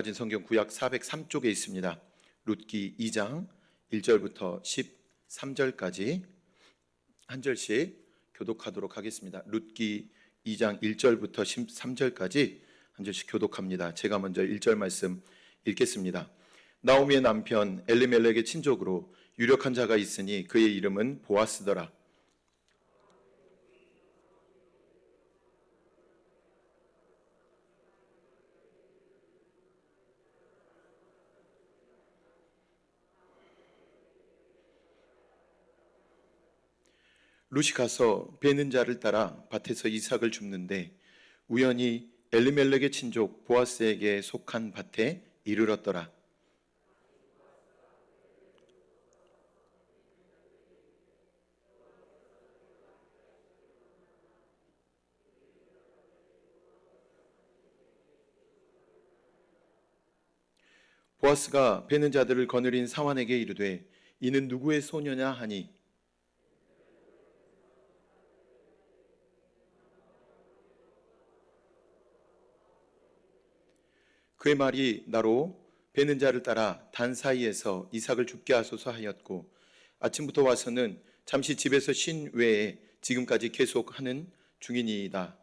가진 성경 구약 403쪽에 있습니다. 룻기 2장 1절부터 13절까지 한 절씩 교독하도록 하겠습니다. 룻기 2장 1절부터 13절까지 한 절씩 교독합니다. 제가 먼저 1절 말씀 읽겠습니다. 나오미의 남편 엘리멜렉의 친족으로 유력한 자가 있으니 그의 이름은 보아스더라. 룻이 가서 베는 자를 따라 밭에서 이삭을 줍는데 우연히 엘리멜렉의 친족 보아스에게 속한 밭에 이르렀더라. 보아스가 베는 자들을 거느린 사환에게 이르되 이는 누구의 소녀냐 하니 그의 말이 나로 베는 자를 따라 단 사이에서 이삭을 죽게 하소서 하였고 아침부터 와서는 잠시 집에서 쉰 외에 지금까지 계속 하는 중이니이다.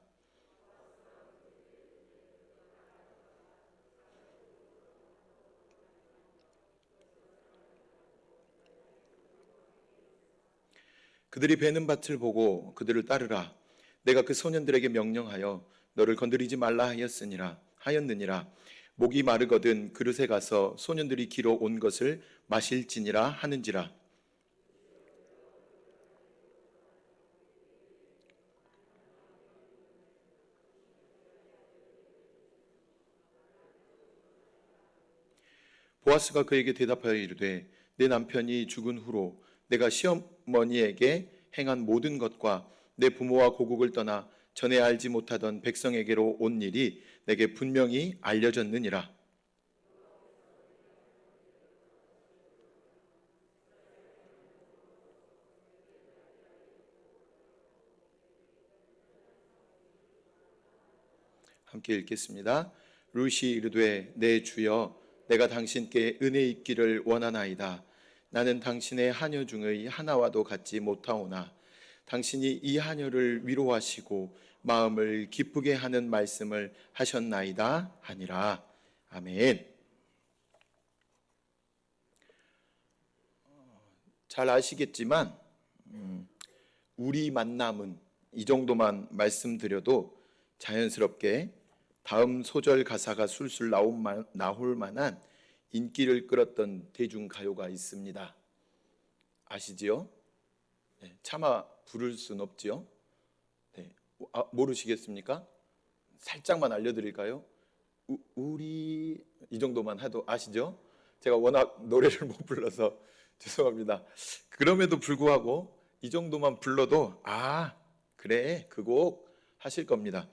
그들이 베는 밭을 보고 그들을 따르라. 내가 그 소년들에게 명령하여 너를 건드리지 말라 하였느니라. 목이 마르거든 그릇에 가서 소년들이 기로 온 것을 마실지니라 하는지라. 보아스가 그에게 대답하여 이르되 내 남편이 죽은 후로 내가 시어머니에게 행한 모든 것과 내 부모와 고국을 떠나 전에 알지 못하던 백성에게로 온 일이 내게 분명히 알려졌느니라. 함께 읽겠습니다. 룻이 이르되 내 주여 내가 당신께 은혜 있기를 원하나이다. 나는 당신의 하녀 중의 하나와도 같지 못하오나 당신이 이 하녀를 위로하시고 마음을 기쁘게 하는 말씀을 하셨나이다 하니라. 아멘. 잘 아시겠지만 우리 만남은 이 정도만 말씀드려도 자연스럽게 다음 소절 가사가 술술 나올 만한 인기를 끌었던 대중가요가 있습니다. 아시지요? 네, 차마 부를 순 없지요? 네. 모르시겠습니까? 살짝만 알려드릴까요? 우리 이 정도만 해도 아시죠? 제가 워낙 노래를 못 불러서 죄송합니다. 그럼에도 불구하고 이 정도만 불러도 그래 그 곡 하실 겁니다.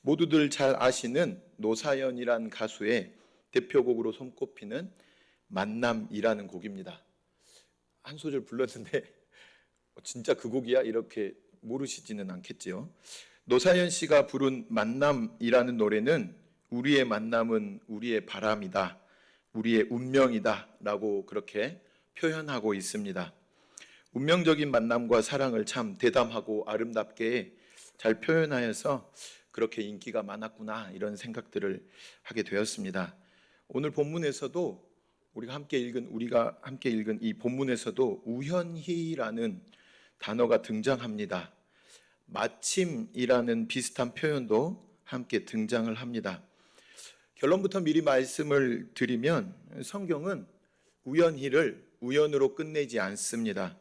모두들 잘 아시는 노사연이란 가수의 대표곡으로 손꼽히는 만남이라는 곡입니다. 한 소절 불렀는데 진짜 그 곡이야? 이렇게 모르시지는 않겠지요. 노사연 씨가 부른 만남이라는 노래는 우리의 만남은 우리의 바람이다, 우리의 운명이다 라고 그렇게 표현하고 있습니다. 운명적인 만남과 사랑을 참 대담하고 아름답게 잘 표현하여서 그렇게 인기가 많았구나 이런 생각들을 하게 되었습니다. 오늘 본문에서도 우리가 함께 읽은 이 본문에서도 우연히라는 단어가 등장합니다. 마침이라는 비슷한 표현도 함께 등장을 합니다. 결론부터 미리 말씀을 드리면 성경은 우연히를 우연으로 끝내지 않습니다.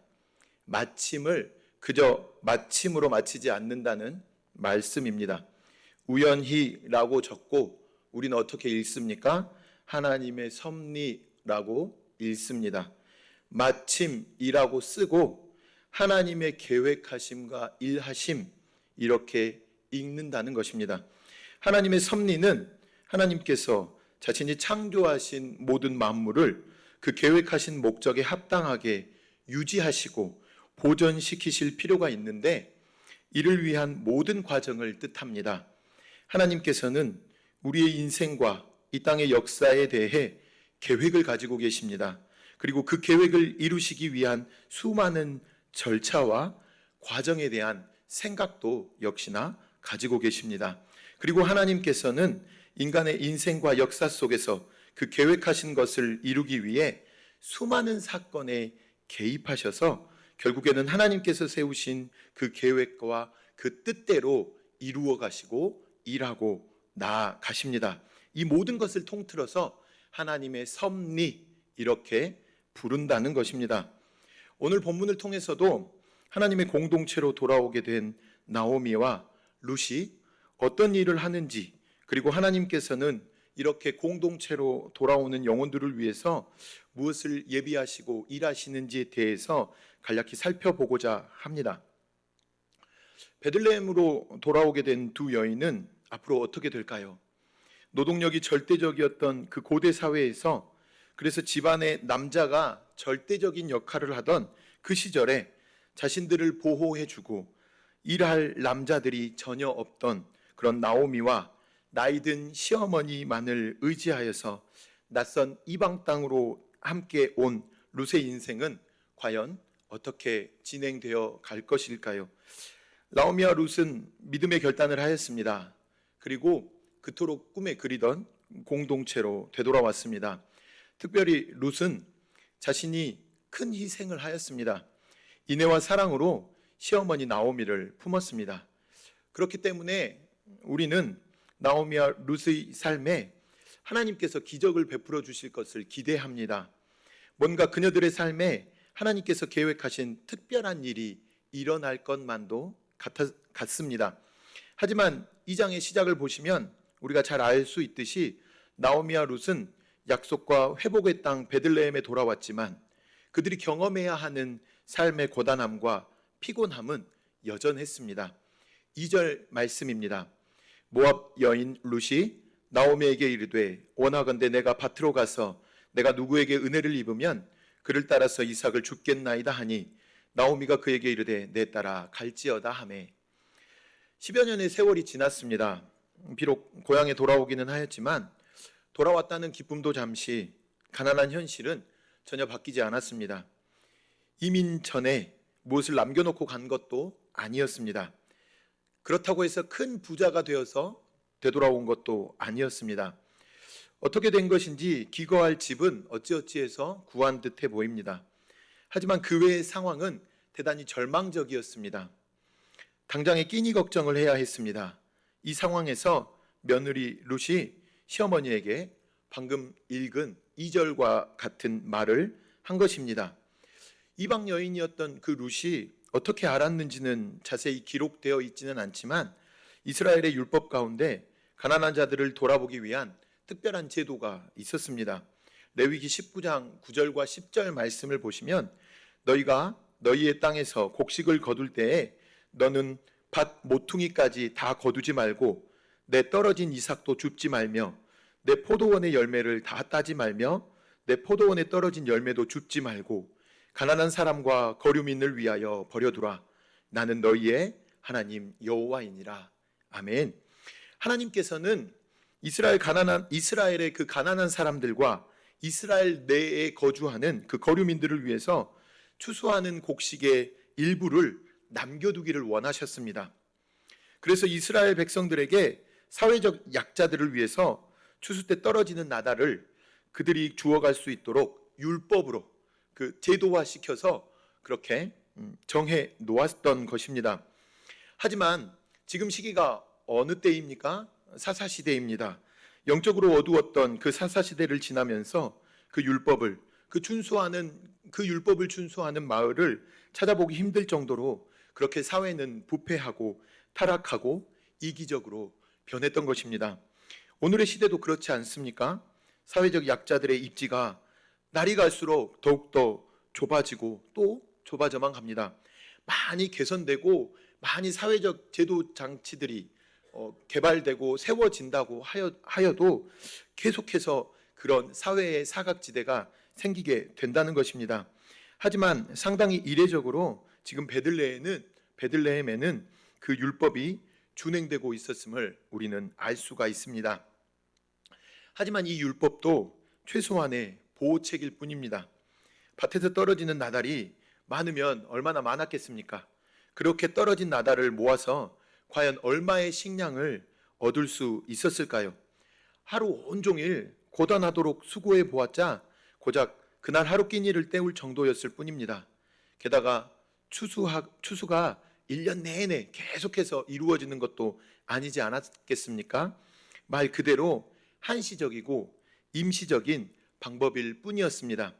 마침을 그저 마침으로 마치지 않는다는 말씀입니다. 우연히라고 적고 우리는 어떻게 읽습니까? 하나님의 섭리라고 읽습니다. 마침이라고 쓰고 하나님의 계획하심과 일하심 이렇게 읽는다는 것입니다. 하나님의 섭리는 하나님께서 자신이 창조하신 모든 만물을 그 계획하신 목적에 합당하게 유지하시고 보존시키실 필요가 있는데 이를 위한 모든 과정을 뜻합니다. 하나님께서는 우리의 인생과 이 땅의 역사에 대해 계획을 가지고 계십니다. 그리고 그 계획을 이루시기 위한 수많은 절차와 과정에 대한 생각도 역시나 가지고 계십니다. 그리고 하나님께서는 인간의 인생과 역사 속에서 그 계획하신 것을 이루기 위해 수많은 사건에 개입하셔서 결국에는 하나님께서 세우신 그 계획과 그 뜻대로 이루어 가시고 일하고 나아가십니다. 이 모든 것을 통틀어서 하나님의 섭리 이렇게 부른다는 것입니다. 오늘 본문을 통해서도 하나님의 공동체로 돌아오게 된 나오미와 룻이 어떤 일을 하는지, 그리고 하나님께서는 이렇게 공동체로 돌아오는 영혼들을 위해서 무엇을 예비하시고 일하시는지에 대해서 간략히 살펴보고자 합니다. 베들레헴으로 돌아오게 된 두 여인은 앞으로 어떻게 될까요? 노동력이 절대적이었던 그 고대 사회에서, 그래서 집안의 남자가 절대적인 역할을 하던 그 시절에 자신들을 보호해주고 일할 남자들이 전혀 없던 그런 나오미와 나이든 시어머니만을 의지하여서 낯선 이방 땅으로 함께 온 룻의 인생은 과연 어떻게 진행되어 갈 것일까요? 나오미와 룻은 믿음의 결단을 하였습니다. 그리고 그토록 꿈에 그리던 공동체로 되돌아왔습니다. 특별히 룻은 자신이 큰 희생을 하였습니다. 인애와 사랑으로 시어머니 나오미를 품었습니다. 그렇기 때문에 우리는 나오미와 룻의 삶에 하나님께서 기적을 베풀어 주실 것을 기대합니다. 뭔가 그녀들의 삶에 하나님께서 계획하신 특별한 일이 일어날 것만도 같습니다. 하지만 이 장의 시작을 보시면 우리가 잘 알 수 있듯이 나오미와 룻은 약속과 회복의 땅 베들레헴에 돌아왔지만 그들이 경험해야 하는 삶의 고단함과 피곤함은 여전했습니다. 2절 말씀입니다. 모압 여인 룻이 나오미에게 이르되 원하건대 내가 밭으로 가서 내가 누구에게 은혜를 입으면 그를 따라서 이삭을 줍겠나이다 하니 나오미가 그에게 이르되 내 따라 갈지어다 하매. 10여 년의 세월이 지났습니다. 비록 고향에 돌아오기는 하였지만 돌아왔다는 기쁨도 잠시, 가난한 현실은 전혀 바뀌지 않았습니다. 이민 전에 무엇을 남겨놓고 간 것도 아니었습니다. 그렇다고 해서 큰 부자가 되어서 되돌아온 것도 아니었습니다. 어떻게 된 것인지 기거할 집은 어찌어찌해서 구한 듯해 보입니다. 하지만 그 외의 상황은 대단히 절망적이었습니다. 당장에 끼니 걱정을 해야 했습니다. 이 상황에서 며느리 룻이 시어머니에게 방금 읽은 2절과 같은 말을 한 것입니다. 이방 여인이었던 그 룻이 어떻게 알았는지는 자세히 기록되어 있지는 않지만 이스라엘의 율법 가운데 가난한 자들을 돌아보기 위한 특별한 제도가 있었습니다. 레위기 19장 9절과 10절 말씀을 보시면 너희가 너희의 땅에서 곡식을 거둘 때에 너는 밭 모퉁이까지 다 거두지 말고 내 떨어진 이삭도 줍지 말며 내 포도원의 열매를 다 따지 말며 내 포도원에 떨어진 열매도 줍지 말고 가난한 사람과 거류민을 위하여 버려두라. 나는 너희의 하나님 여호와이니라. 아멘. 하나님께서는 이스라엘의 그 가난한 사람들과 이스라엘 내에 거주하는 그 거류민들을 위해서 추수하는 곡식의 일부를 남겨두기를 원하셨습니다. 그래서 이스라엘 백성들에게 사회적 약자들을 위해서 추수 때 떨어지는 나달을 그들이 주워갈 수 있도록 율법으로 그 제도화시켜서 그렇게 정해 놓았던 것입니다. 하지만 지금 시기가 어느 때입니까? 사사시대입니다. 영적으로 어두웠던 그 사사시대를 지나면서 그 율법을 준수하는 마을을 찾아보기 힘들 정도로 그렇게 사회는 부패하고 타락하고 이기적으로 변했던 것입니다. 오늘의 시대도 그렇지 않습니까? 사회적 약자들의 입지가 날이 갈수록 더욱더 좁아지고 또 좁아져만 갑니다. 많이 개선되고 많이 사회적 제도 장치들이 개발되고 세워진다고 하여도 계속해서 그런 사회의 사각지대가 생기게 된다는 것입니다. 하지만 상당히 이례적으로 지금 베들레헴에는 그 율법이 준행되고 있었음을 우리는 알 수가 있습니다. 하지만 이 율법도 최소한의 보호책일 뿐입니다. 밭에서 떨어지는 나달이 많으면 얼마나 많았겠습니까? 그렇게 떨어진 나달을 모아서 과연 얼마의 식량을 얻을 수 있었을까요? 하루 온종일 고단하도록 수고해 보았자 고작 그날 하루 끼니를 때울 정도였을 뿐입니다. 게다가 추수가 1년 내내 계속해서 이루어지는 것도 아니지 않았겠습니까? 말 그대로 한시적이고 임시적인 방법일 뿐이었습니다.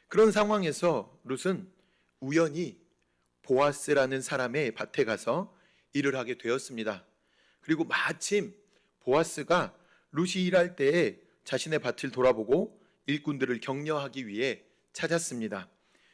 그런 상황에서 룻은 우연히 보아스라는 사람의 밭에 가서 일을 하게 되었습니다. 그리고 마침 보아스가 룻이 일할 때에 자신의 밭을 돌아보고 일꾼들을 격려하기 위해 찾았습니다.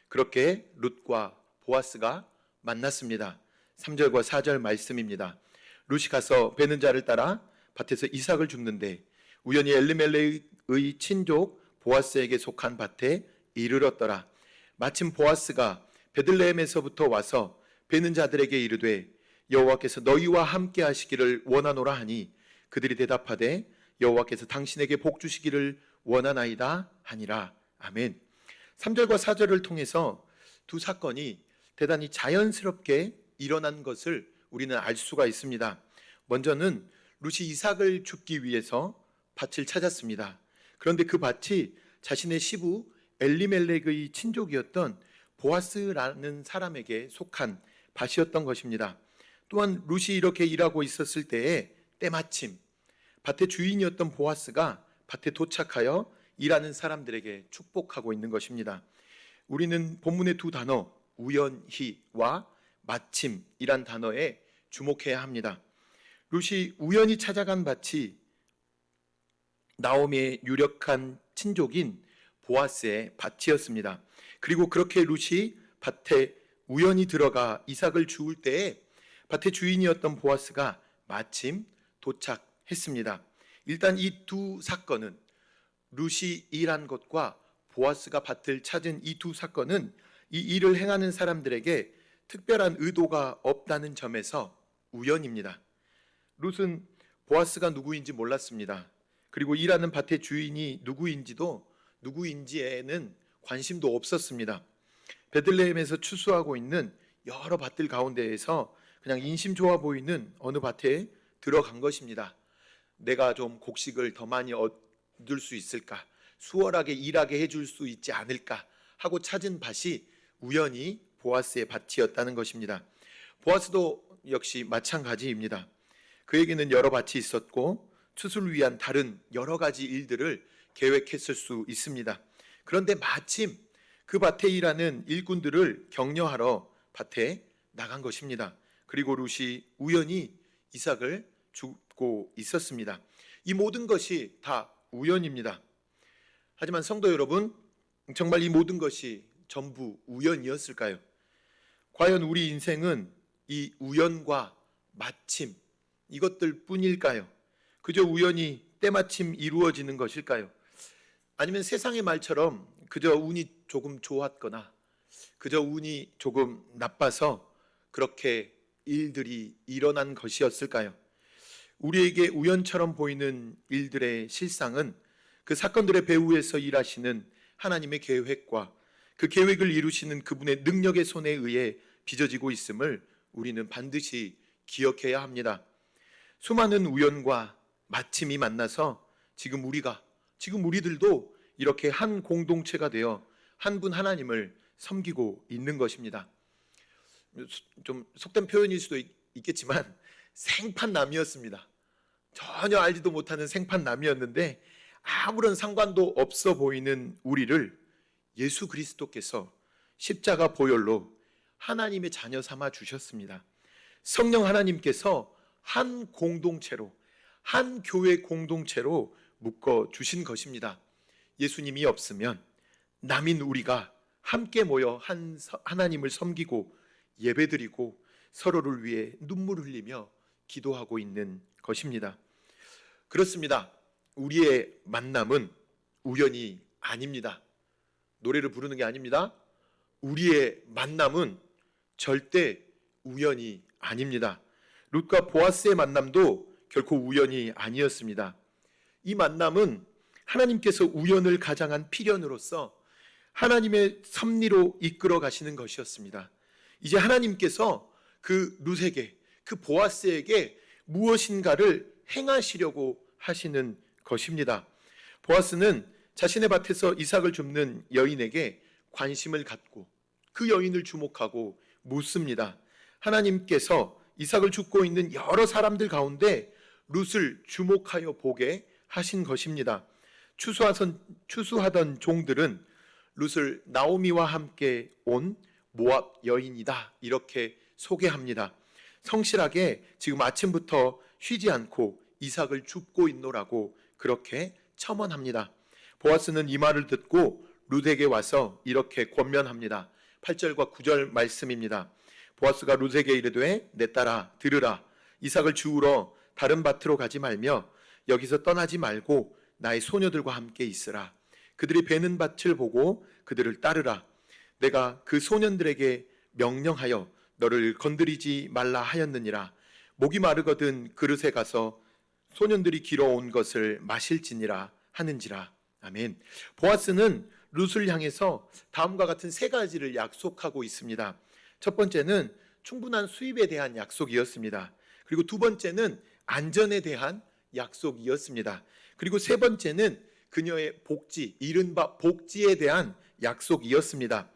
그렇게 룻과 보아스가 만났습니다. 3절과 4절 말씀입니다. 룻이 가서 베는 자를 따라 밭에서 이삭을 줍는데 우연히 엘리멜렉의 친족 보아스에게 속한 밭에 이르렀더라. 마침 보아스가 베들레헴에서부터 와서 베는 자들에게 이르되 여호와께서 너희와 함께 하시기를 원하노라 하니 그들이 대답하되 여호와께서 당신에게 복 주시기를 원하나이다 하니라. 아멘. 3절과 4절을 통해서 두 사건이 대단히 자연스럽게 일어난 것을 우리는 알 수가 있습니다. 먼저는 룻이 이삭을 줍기 위해서 밭을 찾았습니다. 그런데 그 밭이 자신의 시부 엘리멜렉의 친족이었던 보아스라는 사람에게 속한 밭이었던 것입니다. 또한 룻이 이렇게 일하고 있었을 때에 때마침 밭의 주인이었던 보아스가 밭에 도착하여 일하는 사람들에게 축복하고 있는 것입니다. 우리는 본문의 두 단어 우연히와 마침이란 단어에 주목해야 합니다. 룻이 우연히 찾아간 밭이 나오미의 유력한 친족인 보아스의 밭이었습니다. 그리고 그렇게 룻이 밭에 우연히 들어가 이삭을 주울 때에 밭의 주인이었던 보아스가 마침 도착했습니다. 일단 이 두 사건은 룻이 일한 것과 보아스가 밭을 찾은 이 두 사건은 이 일을 행하는 사람들에게 특별한 의도가 없다는 점에서 우연입니다. 룻은 보아스가 누구인지 몰랐습니다. 그리고 일하는 밭의 주인이 누구인지에는 관심도 없었습니다. 베들레헴에서 추수하고 있는 여러 밭들 가운데에서 그냥 인심 좋아 보이는 어느 밭에 들어간 것입니다. 내가 좀 곡식을 더 많이 얻을 수 있을까? 수월하게 일하게 해줄 수 있지 않을까? 하고 찾은 밭이 우연히 보아스의 밭이었다는 것입니다. 보아스도 역시 마찬가지입니다. 그에게는 여러 밭이 있었고 추수를 위한 다른 여러 가지 일들을 계획했을 수 있습니다. 그런데 마침 그 밭에 일하는 일꾼들을 격려하러 밭에 나간 것입니다. 그리고 룻이 우연히 이삭을 줍고 있었습니다. 이 모든 것이 다 우연입니다. 하지만 성도 여러분, 정말 이 모든 것이 전부 우연이었을까요? 과연 우리 인생은 이 우연과 마침 이것들 뿐일까요? 그저 우연히 때마침 이루어지는 것일까요? 아니면 세상의 말처럼 그저 운이 조금 좋았거나 그저 운이 조금 나빠서 그렇게 일들이 일어난 것이었을까요? 우리에게 우연처럼 보이는 일들의 실상은 그 사건들의 배후에서 일하시는 하나님의 계획과 그 계획을 이루시는 그분의 능력의 손에 의해 빚어지고 있음을 우리는 반드시 기억해야 합니다. 수많은 우연과 마침이 만나서 지금 우리들도 이렇게 한 공동체가 되어 한 분 하나님을 섬기고 있는 것입니다. 좀 속된 표현일 수도 있겠지만 생판남이었습니다. 전혀 알지도 못하는 생판남이었는데 아무런 상관도 없어 보이는 우리를 예수 그리스도께서 십자가 보혈로 하나님의 자녀 삼아 주셨습니다. 성령 하나님께서 한 공동체로, 한 교회 공동체로 묶어 주신 것입니다. 예수님이 없으면 남인 우리가 함께 모여 하나님을 섬기고 예배드리고 서로를 위해 눈물 흘리며 기도하고 있는 것입니다. 그렇습니다. 우리의 만남은 우연이 아닙니다. 노래를 부르는 게 아닙니다. 우리의 만남은 절대 우연이 아닙니다. 룻과 보아스의 만남도 결코 우연이 아니었습니다. 이 만남은 하나님께서 우연을 가장한 필연으로서 하나님의 섭리로 이끌어 가시는 것이었습니다. 이제 하나님께서 그 룻에게, 그 보아스에게 무엇인가를 행하시려고 하시는 것입니다. 보아스는 자신의 밭에서 이삭을 줍는 여인에게 관심을 갖고 그 여인을 주목하고 묻습니다. 하나님께서 이삭을 줍고 있는 여러 사람들 가운데 룻을 주목하여 보게 하신 것입니다. 추수하던 종들은 룻을 나오미와 함께 온 모압 여인이다 이렇게 소개합니다. 성실하게 지금 아침부터 쉬지 않고 이삭을 줍고 있노라고 그렇게 첨언합니다. 보아스는 이 말을 듣고 룻에게 와서 이렇게 권면합니다. 8절과 9절 말씀입니다. 보아스가 룻에게 이르되 내 딸아 들으라. 이삭을 주우러 다른 밭으로 가지 말며 여기서 떠나지 말고 나의 소녀들과 함께 있으라. 그들이 베는 밭을 보고 그들을 따르라. 내가 그 소년들에게 명령하여 너를 건드리지 말라 하였느니라. 목이 마르거든 그릇에 가서 소년들이 길어온 것을 마실지니라 하는지라. 아멘. 보아스는 룻을 향해서 다음과 같은 세 가지를 약속하고 있습니다. 첫 번째는 충분한 수입에 대한 약속이었습니다. 그리고 두 번째는 안전에 대한 약속이었습니다. 그리고 세 번째는 그녀의 복지, 이른바 복지에 대한 약속이었습니다.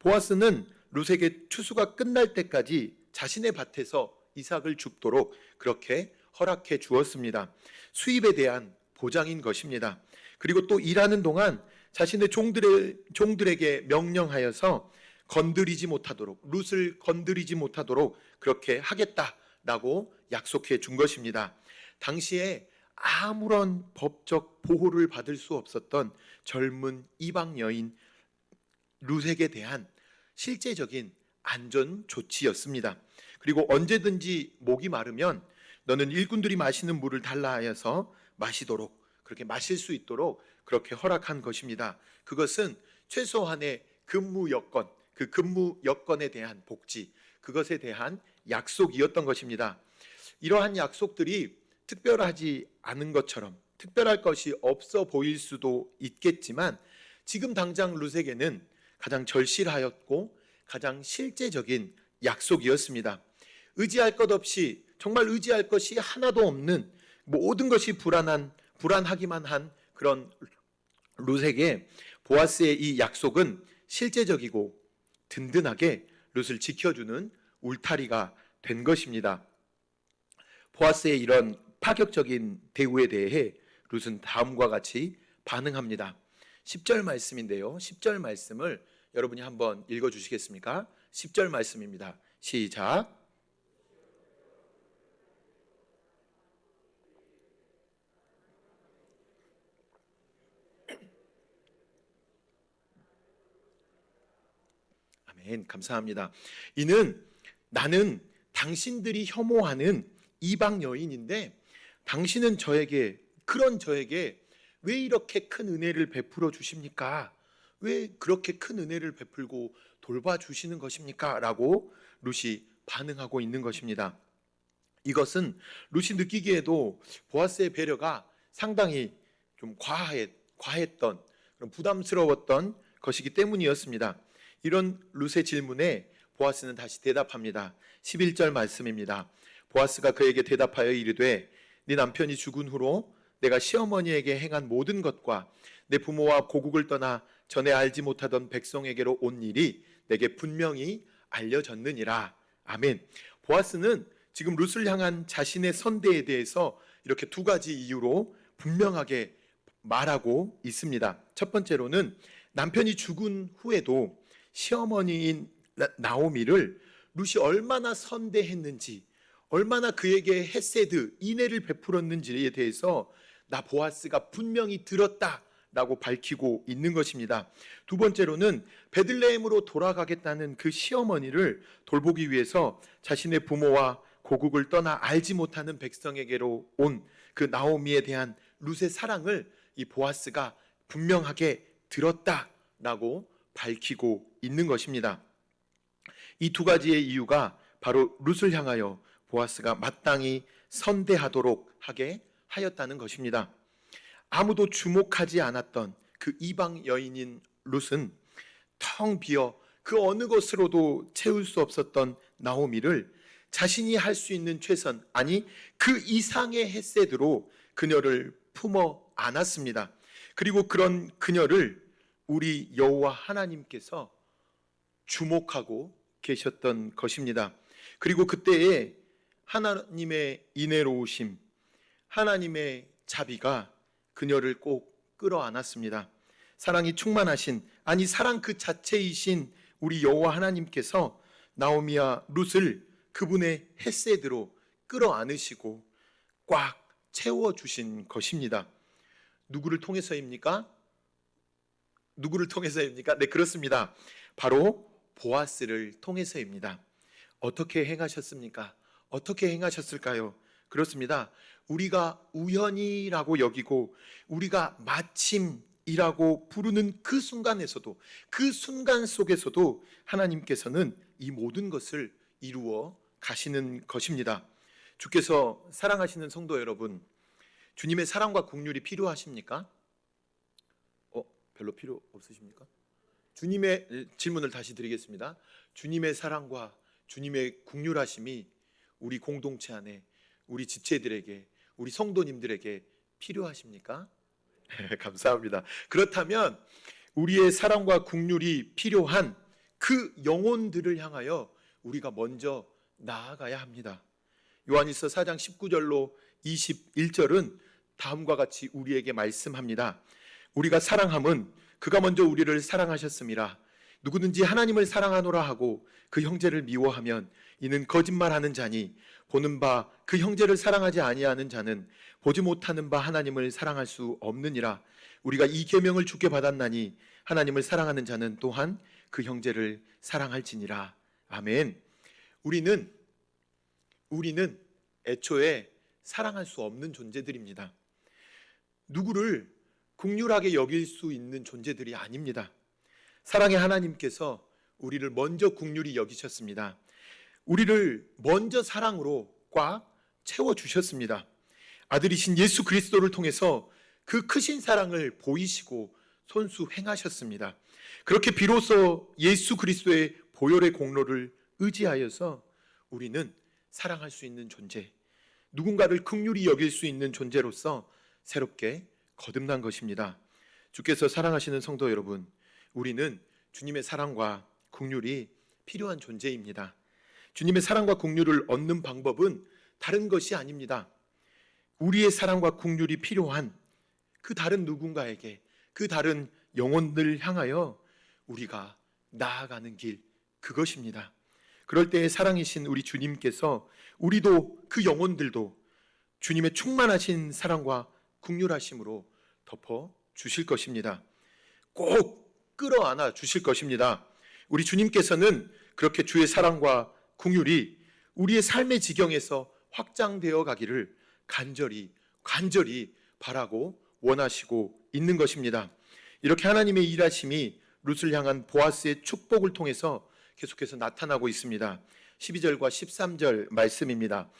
보아스는 룻에게 추수가 끝날 때까지 자신의 밭에서 이삭을 줍도록 그렇게 허락해 주었습니다. 수입에 대한 보장인 것입니다. 그리고 또 일하는 동안 자신의 종들에게 명령하여서 건드리지 못하도록, 룻을 건드리지 못하도록 그렇게 하겠다라고 약속해 준 것입니다. 당시에 아무런 법적 보호를 받을 수 없었던 젊은 이방 여인 룻에게 대한 실제적인 안전 조치였습니다. 그리고 언제든지 목이 마르면 너는 일꾼들이 마시는 물을 달라 하여서 마시도록, 그렇게 마실 수 있도록 그렇게 허락한 것입니다. 그것은 최소한의 근무 여건, 그 근무 여건에 대한 복지, 그것에 대한 약속이었던 것입니다. 이러한 약속들이 특별하지 않은 것처럼, 특별할 것이 없어 보일 수도 있겠지만 지금 당장 룻에게는 가장 절실하였고 가장 실제적인 약속이었습니다. 의지할 것 없이, 정말 의지할 것이 하나도 없는, 모든 것이 불안하기만 한 그런 룻에게 보아스의 이 약속은 실제적이고 든든하게 룻을 지켜주는 울타리가 된 것입니다. 보아스의 이런 파격적인 대우에 대해 룻은 다음과 같이 반응합니다. 10절 말씀인데요. 10절 말씀을 여러분이 한번 읽어주시겠습니까? 10절 말씀입니다. 시작. 아멘. 감사합니다. 이는 나는 당신들이 혐오하는 이방 여인인데 당신은 그런 저에게 왜 이렇게 큰 은혜를 베풀어 주십니까? 왜 그렇게 큰 은혜를 베풀고 돌봐주시는 것입니까? 라고 룻이 반응하고 있는 것입니다. 이것은 룻이 느끼기에도 보아스의 배려가 상당히 좀 과했던, 그런 부담스러웠던 것이기 때문이었습니다. 이런 룻의 질문에 보아스는 다시 대답합니다. 11절 말씀입니다. 보아스가 그에게 대답하여 이르되 네 남편이 죽은 후로 내가 시어머니에게 행한 모든 것과 내 부모와 고국을 떠나 전에 알지 못하던 백성에게로 온 일이 내게 분명히 알려졌느니라. 아멘. 보아스는 지금 룻을 향한 자신의 선대에 대해서 이렇게 두 가지 이유로 분명하게 말하고 있습니다. 첫 번째로는 남편이 죽은 후에도 시어머니인 나오미를 룻이 얼마나 선대했는지, 얼마나 그에게 헤세드, 인애를 베풀었는지에 대해서 나 보아스가 분명히 들었다라고 밝히고 있는 것입니다. 두 번째로는 베들레헴으로 돌아가겠다는 그 시어머니를 돌보기 위해서 자신의 부모와 고국을 떠나 알지 못하는 백성에게로 온 그 나오미에 대한 룻의 사랑을 이 보아스가 분명하게 들었다라고 밝히고 있는 것입니다. 이 두 가지의 이유가 바로 룻을 향하여 보아스가 마땅히 선대하도록 하게 하였다는 것입니다. 아무도 주목하지 않았던 그 이방 여인인 룻은 텅 비어 그 어느 것으로도 채울 수 없었던 나오미를 자신이 할 수 있는 최선, 아니 그 이상의 햇새드로 그녀를 품어 안았습니다. 그리고 그런 그녀를 우리 여호와 하나님께서 주목하고 계셨던 것입니다. 그리고 그때에 하나님의 인애로우심, 하나님의 자비가 그녀를 꼭 끌어안았습니다. 사랑이 충만하신, 아니 사랑 그 자체이신 우리 여호와 하나님께서 나오미와 룻을 그분의 햇새드로 끌어안으시고 꽉 채워주신 것입니다. 누구를 통해서입니까? 누구를 통해서입니까? 네, 그렇습니다. 바로 보아스를 통해서입니다. 어떻게 행하셨습니까? 어떻게 행하셨을까요? 그렇습니다. 우리가 우연이라고 여기고 우리가 마침이라고 부르는 그 순간에서도, 그 순간 속에서도 하나님께서는 이 모든 것을 이루어 가시는 것입니다. 주께서 사랑하시는 성도 여러분, 주님의 사랑과 긍휼이 필요하십니까? 별로 필요 없으십니까? 주님의 질문을 다시 드리겠습니다. 주님의 사랑과 주님의 긍휼하심이 우리 공동체 안에, 우리 지체들에게, 우리 성도님들에게 필요하십니까? 감사합니다. 그렇다면 우리의 사랑과 긍휼이 필요한 그 영혼들을 향하여 우리가 먼저 나아가야 합니다. 요한일서 4장 19절로 21절은 다음과 같이 우리에게 말씀합니다. 우리가 사랑함은 그가 먼저 우리를 사랑하셨음이라. 누구든지 하나님을 사랑하노라 하고 그 형제를 미워하면 이는 거짓말하는 자니 보는 바 그 형제를 사랑하지 아니하는 자는 보지 못하는 바 하나님을 사랑할 수 없느니라. 우리가 이 계명을 주께 받았나니 하나님을 사랑하는 자는 또한 그 형제를 사랑할지니라. 아멘. 우리는 애초에 사랑할 수 없는 존재들입니다. 누구를 긍휼하게 여길 수 있는 존재들이 아닙니다. 사랑의 하나님께서 우리를 먼저 긍휼히 여기셨습니다. 우리를 먼저 사랑으로 꽉 채워주셨습니다. 아들이신 예수 그리스도를 통해서 그 크신 사랑을 보이시고 손수 행하셨습니다. 그렇게 비로소 예수 그리스도의 보혈의 공로를 의지하여서 우리는 사랑할 수 있는 존재, 누군가를 긍휼히 여길 수 있는 존재로서 새롭게 거듭난 것입니다. 주께서 사랑하시는 성도 여러분, 우리는 주님의 사랑과 긍휼이 필요한 존재입니다. 주님의 사랑과 긍휼을 얻는 방법은 다른 것이 아닙니다. 우리의 사랑과 긍휼이 필요한 그 다른 누군가에게, 그 다른 영혼들 향하여 우리가 나아가는 길, 그것입니다. 그럴 때에 사랑이신 우리 주님께서 우리도, 그 영혼들도 주님의 충만하신 사랑과 긍휼하심으로 덮어 주실 것입니다. 꼭 끌어안아 주실 것입니다. 우리 주님께서는 그렇게 주의 사랑과 긍휼이 우리의 삶의 지경에서 확장되어 가기를 간절히 바라고 원하시고 있는 것입니다. 이렇게 하나님의 일하심이 룻을 향한 보아스의 축복을 통해서 계속해서 나타나고 있습니다. 12절과 13절 말씀입니다.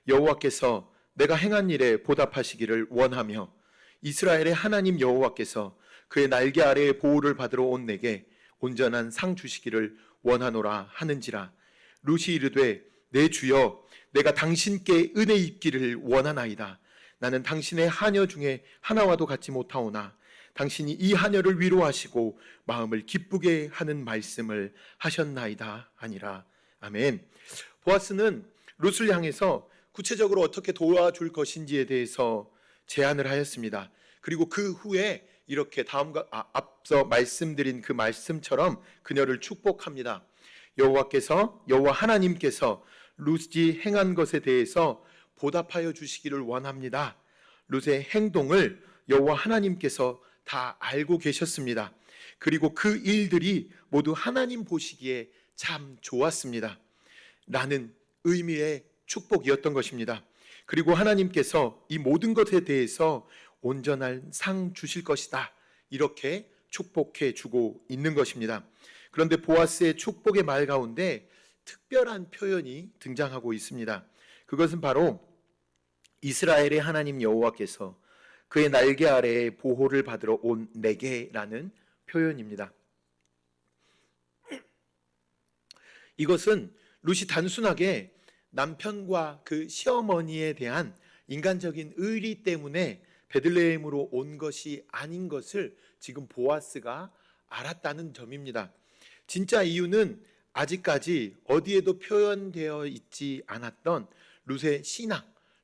여호와께서 내가 행한 일에 보답하시기를 원하며 이스라엘의 하나님 여호와께서 그의 날개 아래의 보호를 받으러 온 내게 온전한 상 주시기를 원하노라 하는지라. 룻이 이르되 내 주여 내가 당신께 은혜 입기를 원하나이다. 나는 당신의 하녀 중에 하나와도 같지 못하오나 당신이 이 하녀를 위로하시고 마음을 기쁘게 하는 말씀을 하셨나이다 하니라. 아멘. 보아스는 룻을 향해서 구체적으로 어떻게 도와줄 것인지에 대해서 제안을 하였습니다. 그리고 그 후에 이렇게 앞서 말씀드린 그 말씀처럼 그녀를 축복합니다. 여호와 하나님께서 룻이 행한 것에 대해서 보답하여 주시기를 원합니다. 룻의 행동을 여호와 하나님께서 다 알고 계셨습니다. 그리고 그 일들이 모두 하나님 보시기에 참 좋았습니다. 라는 의미의 축복이었던 것입니다. 그리고 하나님께서 이 모든 것에 대해서 온전한 상 주실 것이다. 이렇게 축복해 주고 있는 것입니다. 그런데 보아스의 축복의 말 가운데 특별한 표현이 등장하고 있습니다. 그것은 바로 이스라엘의 하나님 여호와께서 그의 날개 아래에 보호를 받으러 온 내게라는 표현입니다. 이것은 룻이 단순하게 남편과 그 시어머니에 대한 인간적인 의리 때문에 베들레헴으로 온 것이 아닌 것을 지금 보아스가 알았다는 점입니다. 진짜 이유는 아직까지 어디에도 표현되어 있지 않았던 룻의 신앙,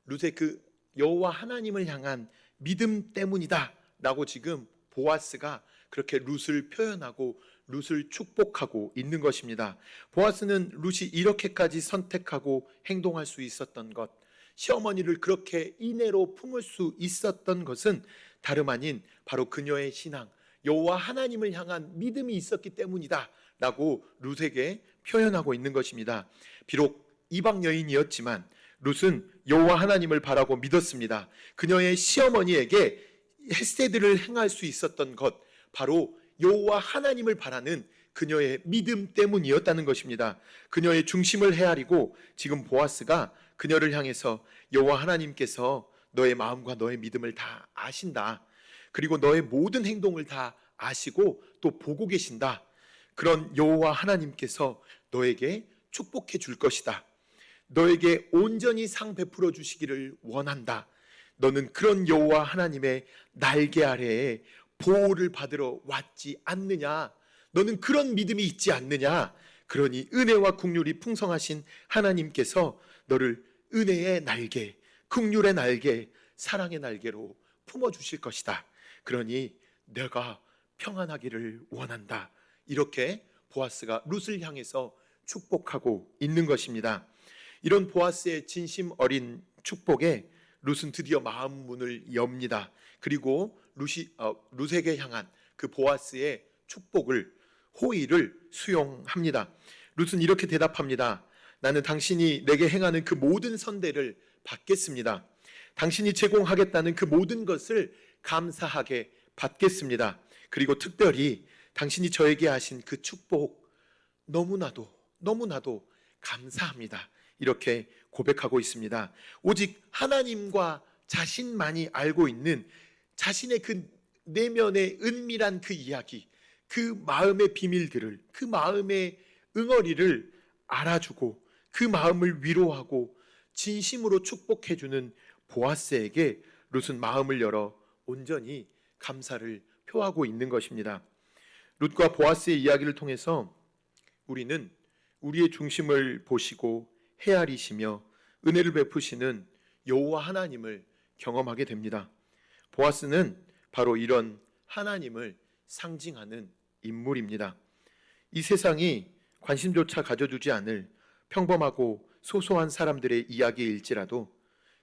룻의 그 여호와 하나님을 향한 믿음 때문이다 라고 지금 보아스가 그렇게 룻을 표현하고 룻을 축복하고 있는 것입니다. 보아스는 룻이 이렇게까지 선택하고 행동할 수 있었던 것, 시어머니를 그렇게 인애로 품을 수 있었던 것은 다름 아닌 바로 그녀의 신앙, 여호와 하나님을 향한 믿음이 있었기 때문이다 라고 룻에게 표현하고 있는 것입니다. 비록 이방 여인이었지만 룻은 여호와 하나님을 바라고 믿었습니다. 그녀의 시어머니에게 헤세드를 행할 수 있었던 것, 바로 여호와 하나님을 바라는 그녀의 믿음 때문이었다는 것입니다. 그녀의 중심을 헤아리고 지금 보아스가 그녀를 향해서 여호와 하나님께서 너의 마음과 너의 믿음을 다 아신다. 그리고 너의 모든 행동을 다 아시고 또 보고 계신다. 그런 여호와 하나님께서 너에게 축복해 줄 것이다. 너에게 온전히 상 베풀어 주시기를 원한다. 너는 그런 여호와 하나님의 날개 아래에 보호를 받으러 왔지 않느냐? 너는 그런 믿음이 있지 않느냐? 그러니 은혜와 긍휼이 풍성하신 하나님께서 너를 은혜의 날개, 긍휼의 날개, 사랑의 날개로 품어 주실 것이다. 그러니 내가 평안하기를 원한다. 이렇게 보아스가 룻을 향해서 축복하고 있는 것입니다. 이런 보아스의 진심 어린 축복에 룻은 드디어 마음 문을 엽니다. 그리고 룻에게 향한 그 보아스의 축복을, 호의를 수용합니다. 룻은 이렇게 대답합니다. 나는 당신이 내게 행하는 그 모든 선대를 받겠습니다. 당신이 제공하겠다는 그 모든 것을 감사하게 받겠습니다. 그리고 특별히 당신이 저에게 하신 그 축복 너무나도 감사합니다. 이렇게 고백하고 있습니다. 오직 하나님과 자신만이 알고 있는 자신의 그 내면의 은밀한 그 이야기, 그 마음의 비밀들을, 그 마음의 응어리를 알아주고 그 마음을 위로하고 진심으로 축복해주는 보아스에게 룻은 마음을 열어 온전히 감사를 표하고 있는 것입니다. 룻과 보아스의 이야기를 통해서 우리는 우리의 중심을 보시고 헤아리시며 은혜를 베푸시는 여호와 하나님을 경험하게 됩니다. 보아스는 바로 이런 하나님을 상징하는 인물입니다. 이 세상이 관심조차 가져주지 않을 평범하고 소소한 사람들의 이야기일지라도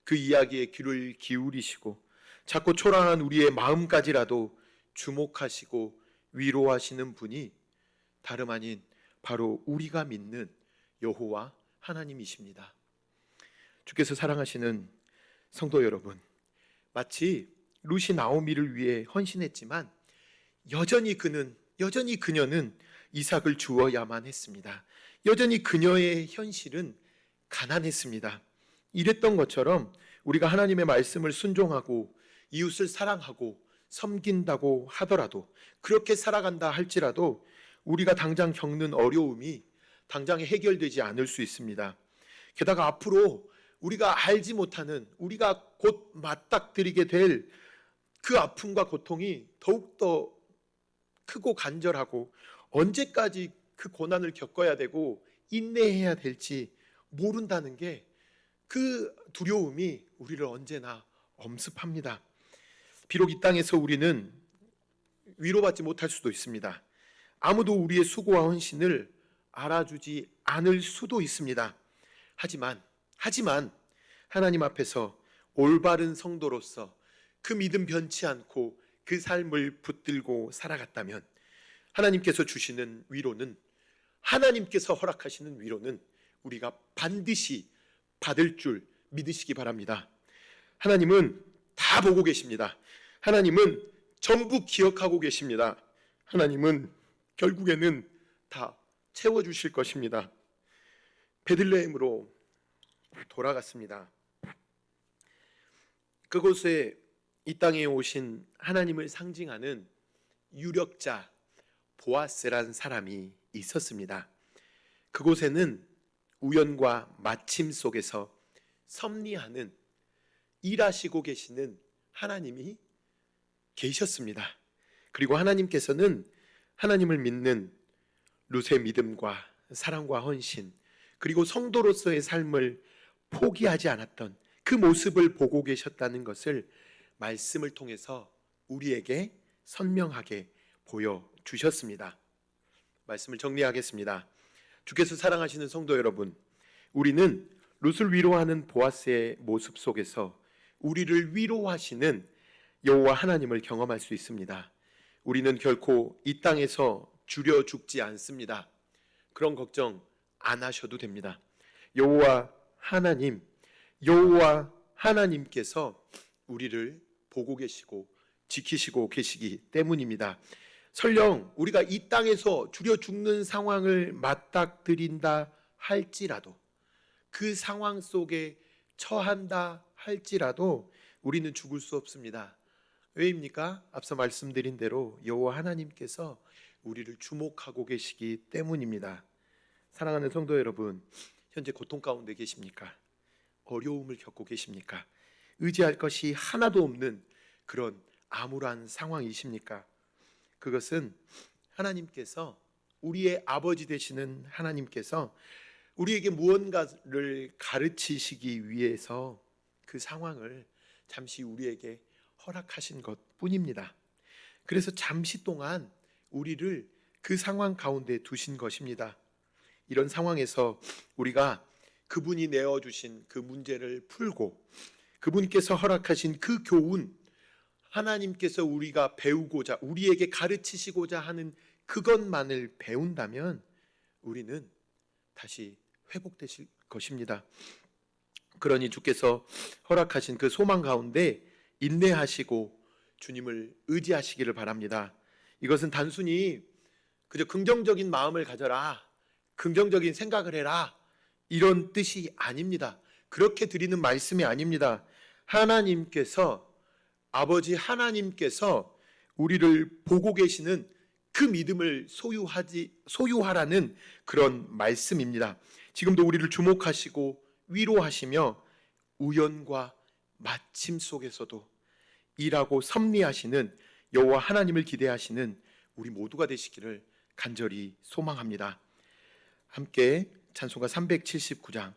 그 이야기에 귀를 기울이시고 자꾸 초라한 우리의 마음까지라도 주목하시고 위로하시는 분이 다름 아닌 바로 우리가 믿는 여호와 하나님이십니다. 주께서 사랑하시는 성도 여러분, 마치 룻이 나오미를 위해 헌신했지만 여전히 그녀는 이삭을 주어야만 했습니다. 여전히 그녀의 현실은 가난했습니다. 이랬던 것처럼 우리가 하나님의 말씀을 순종하고 이웃을 사랑하고 섬긴다고 하더라도, 그렇게 살아간다 할지라도 우리가 당장 겪는 어려움이 당장에 해결되지 않을 수 있습니다. 게다가 앞으로 우리가 알지 못하는, 우리가 곧 맞닥뜨리게 될 그 아픔과 고통이 더욱더 크고 간절하고 언제까지 그 고난을 겪어야 되고 인내해야 될지 모른다는 게, 그 두려움이 우리를 언제나 엄습합니다. 비록 이 땅에서 우리는 위로받지 못할 수도 있습니다. 아무도 우리의 수고와 헌신을 알아주지 않을 수도 있습니다. 하지만 하나님 앞에서 올바른 성도로서 그 믿음 변치 않고 그 삶을 붙들고 살아갔다면 하나님께서 주시는 위로는, 하나님께서 허락하시는 위로는 우리가 반드시 받을 줄 믿으시기 바랍니다. 하나님은 다 보고 계십니다. 하나님은 전부 기억하고 계십니다. 하나님은 결국에는 다 채워주실 것입니다. 베들레헴으로 돌아갔습니다. 그곳에 이 땅에 오신 하나님을 상징하는 유력자 보아스란 사람이 있었습니다. 그곳에는 우연과 마침 속에서 섭리하는, 일하시고 계시는 하나님이 계셨습니다. 그리고 하나님께서는 하나님을 믿는 룻의 믿음과 사랑과 헌신, 그리고 성도로서의 삶을 포기하지 않았던 그 모습을 보고 계셨다는 것을 말씀을 통해서 우리에게 선명하게 보여주셨습니다. 말씀을 정리하겠습니다. 주께서 사랑하시는 성도 여러분, 우리는 룻을 위로하는 보아스의 모습 속에서 우리를 위로하시는 여호와 하나님을 경험할 수 있습니다. 우리는 결코 이 땅에서 주려 죽지 않습니다. 그런 걱정 안 하셔도 됩니다. 여호와 하나님께서 우리를 보고 계시고 지키시고 계시기 때문입니다. 설령 우리가 이 땅에서 주려 죽는 상황을 맞닥뜨린다 할지라도, 그 상황 속에 처한다 할지라도 우리는 죽을 수 없습니다. 왜입니까? 앞서 말씀드린 대로 여호와 하나님께서 우리를 주목하고 계시기 때문입니다. 사랑하는 성도 여러분, 현재 고통 가운데 계십니까? 어려움을 겪고 계십니까? 의지할 것이 하나도 없는 그런 암울한 상황이십니까? 그것은 하나님께서, 우리의 아버지 되시는 하나님께서 우리에게 무언가를 가르치시기 위해서 그 상황을 잠시 우리에게 허락하신 것뿐입니다. 그래서 잠시 동안 우리를 그 상황 가운데 두신 것입니다. 이런 상황에서 우리가 그분이 내어주신 그 문제를 풀고 그분께서 허락하신 그 교훈, 하나님께서 우리가 배우고자, 우리에게 가르치시고자 하는 그것만을 배운다면 우리는 다시 회복되실 것입니다. 그러니 주께서 허락하신 그 소망 가운데 인내하시고 주님을 의지하시기를 바랍니다. 이것은 단순히 그저 긍정적인 마음을 가져라, 긍정적인 생각을 해라, 이런 뜻이 아닙니다. 그렇게 드리는 말씀이 아닙니다. 아버지 하나님께서 우리를 보고 계시는 그 믿음을 소유하라는 그런 말씀입니다. 지금도 우리를 주목하시고 위로하시며 우연과 마침 속에서도 일하고 섭리하시는 여호와 하나님을 기대하시는 우리 모두가 되시기를 간절히 소망합니다. 함께 찬송가 379장